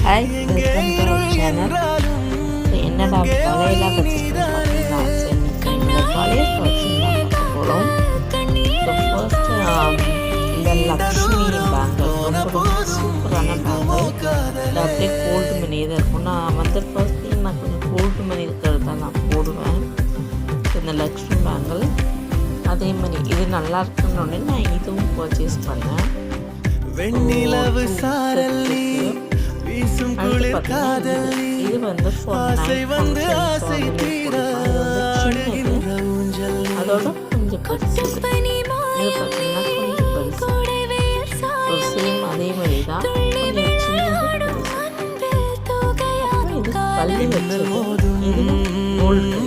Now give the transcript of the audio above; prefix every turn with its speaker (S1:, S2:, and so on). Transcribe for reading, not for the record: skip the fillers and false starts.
S1: Hi, welcome to our channel. என்னடா வளையலாக வச்சுருக்கேன் பார்த்தீங்களா? இன்னைக்கு வளையல் கலெக்ஷன் தான் பார்க்க போகிறோம். ஃபர்ஸ்ட் இந்த லக்ஷ்மி பேங்கிள் ரொம்ப சூப்பரான பேங்கிள். இது அப்படியே கோல்டு மணி தான் இருக்கும். நான் வந்து ஃபர்ஸ்ட் நான் கொஞ்சம் கோல்டு மணி இருக்கிறது தான் நான் போடுவேன். இந்த லக்ஷ்மி பேங்கிள் அதே மாதிரி இது நல்லா இருக்குன்னு நான் இதுவும் பர்ச்சேஸ் பண்ணேன்.
S2: வெண்ணிலவு சாரல்லி வீசும் குளிர் காதல்லி
S1: இது வந்து
S2: ஆசை வந்து ஆசை தீர ஆடுகின்ற ஊஞ்சல்
S1: அதோட கொஞ்சம் பெருசு. இது பார்த்தீங்கன்னா கொஞ்சம் பெருசு. சேம் அதே மாதிரி தான், கொஞ்சம் சின்னது பெருசு. இது பள்ளி வச்சது, இது கோல்டு.